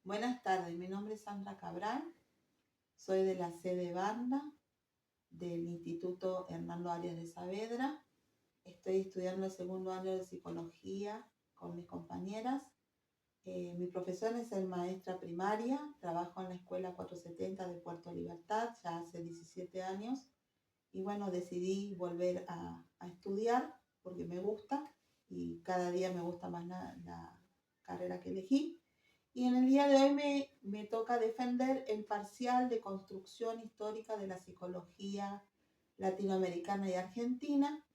Buenas tardes, mi nombre es Sandra Cabral, soy de la sede Banda del Instituto Hernando Arias de Saavedra. Estoy estudiando el segundo año de psicología con mis compañeras. Mi profesión es ser maestra primaria, trabajo en la escuela 470 de Puerto Libertad ya hace 17 años y bueno, decidí volver a estudiar porque me gusta y cada día me gusta más la carrera que elegí. Y en el día de hoy me toca defender el parcial de construcción histórica de la psicología latinoamericana y argentina.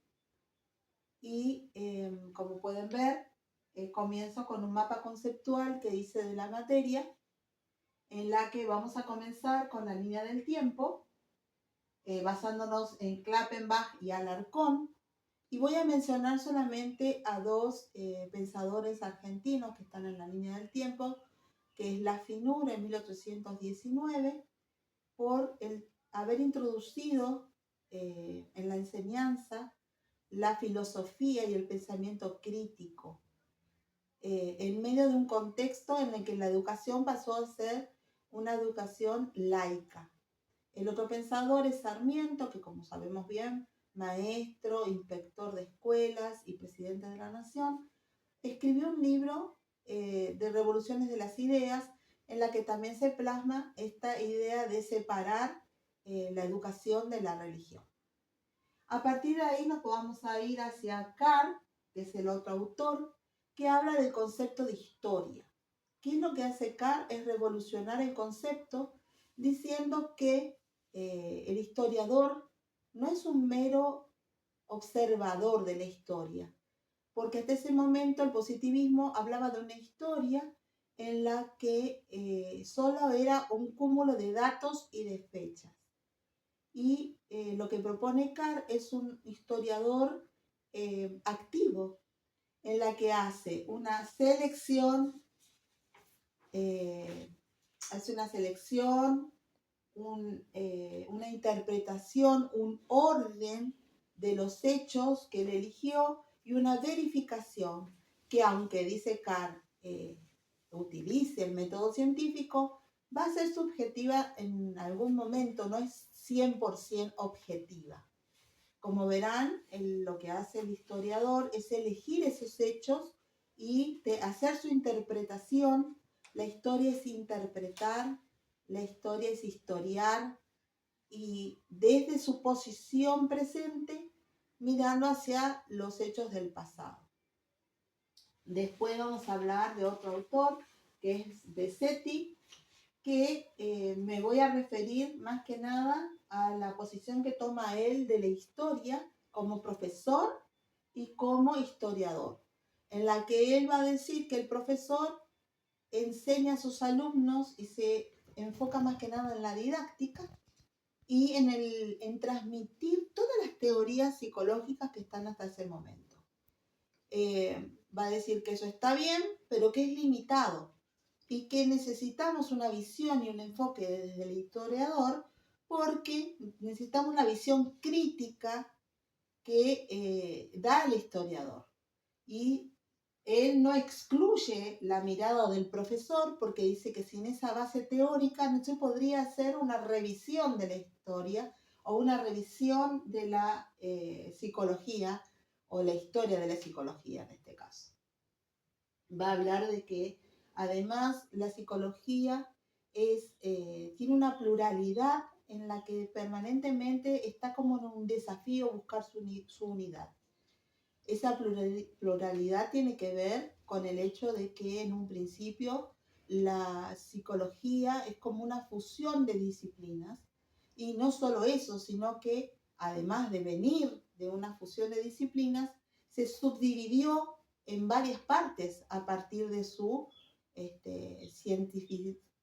Y como pueden ver, comienzo con un mapa conceptual que hice de la materia, en la que vamos a comenzar con la línea del tiempo, basándonos en Kloppenbach y Alarcón. Y voy a mencionar solamente a dos pensadores argentinos que están en la línea del tiempo, que es la Finur en 1819, por haber introducido en la enseñanza la filosofía y el pensamiento crítico, en medio de un contexto en el que la educación pasó a ser una educación laica. El otro pensador es Sarmiento, que como sabemos bien, maestro, inspector de escuelas y presidente de la Nación, escribió un libro de Revoluciones de las Ideas, en la que también se plasma esta idea de separar la educación de la religión. A partir de ahí nos vamos a ir hacia Carr, que es el otro autor, que habla del concepto de historia. ¿Qué es lo que hace Carr? Es revolucionar el concepto diciendo que el historiador no es un mero observador de la historia, porque hasta ese momento el positivismo hablaba de una historia en la que solo era un cúmulo de datos y de fechas. Y lo que propone Carr es un historiador activo, en la que hace una selección, una interpretación, un orden de los hechos que él eligió y una verificación que, aunque dice Carr, utilice el método científico, va a ser subjetiva en algún momento, no es 100% objetiva. Como verán, lo que hace el historiador es elegir esos hechos y hacer su interpretación. La historia es interpretar, la historia es historiar, y desde su posición presente, mirando hacia los hechos del pasado. Después vamos a hablar de otro autor, que es Besetti, que me voy a referir más que nada a la posición que toma él de la historia como profesor y como historiador, en la que él va a decir que el profesor enseña a sus alumnos y se enfoca más que nada en la didáctica y en transmitir todas las teorías psicológicas que están hasta ese momento. Va a decir que eso está bien, pero que es limitado y que necesitamos una visión y un enfoque desde el historiador, porque necesitamos una visión crítica que da el historiador. Y él no excluye la mirada del profesor, porque dice que sin esa base teórica no se podría hacer una revisión de la historia o una revisión de la psicología o la historia de la psicología en este caso. Va a hablar de que además la psicología tiene una pluralidad en la que permanentemente está como en un desafío buscar su unidad. Esa pluralidad tiene que ver con el hecho de que en un principio la psicología es como una fusión de disciplinas, y no solo eso, sino que además de venir de una fusión de disciplinas, se subdividió en varias partes a partir de su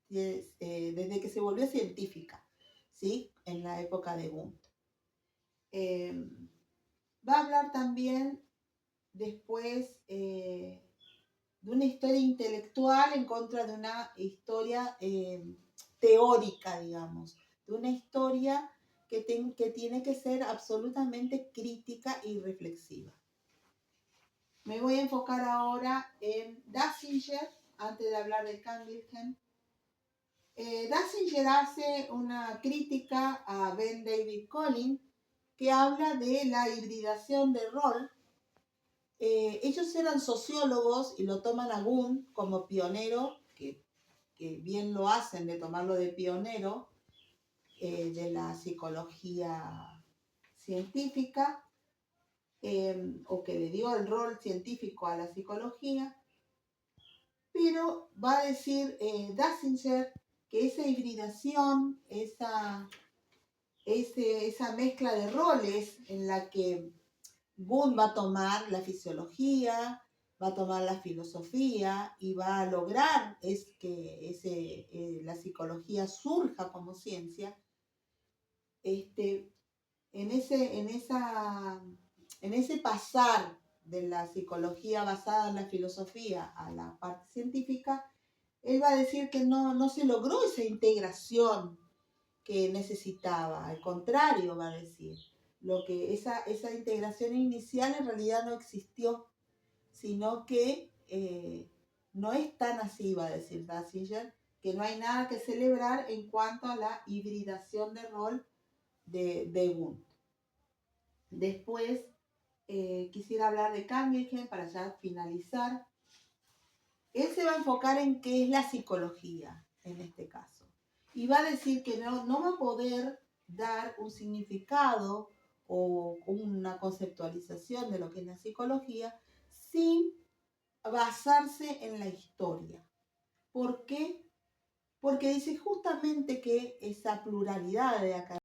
desde que se volvió científica, ¿sí? En la época de Wundt. Va a hablar también después de una historia intelectual en contra de una historia teórica, digamos, de una historia que tiene que ser absolutamente crítica y reflexiva. Me voy a enfocar ahora en Dassinger, antes de hablar de Canguilhem, Dassinger hace una crítica a Ben David Collins que habla de la hibridación de rol. Ellos eran sociólogos y lo toman a Gunn como pionero, que bien lo hacen de tomarlo de pionero de la psicología científica, o que le dio el rol científico a la psicología, pero va a decir Dassinger que esa hibridación, esa mezcla de roles en la que Gunn va a tomar la fisiología, va a tomar la filosofía y va a lograr que la psicología surja como ciencia. En ese pasar de la psicología basada en la filosofía a la parte científica, él va a decir que no se logró esa integración que necesitaba. Al contrario, va a decir, esa integración inicial en realidad no existió, sino que no es tan así, va a decir Dassinger, que no hay nada que celebrar en cuanto a la hibridación de rol de Wundt. Después quisiera hablar de Canguilhem para ya finalizar. Él se va a enfocar en qué es la psicología en este caso. Y va a decir que no va a poder dar un significado o una conceptualización de lo que es la psicología sin basarse en la historia. ¿Por qué? Porque dice justamente que esa pluralidad de acá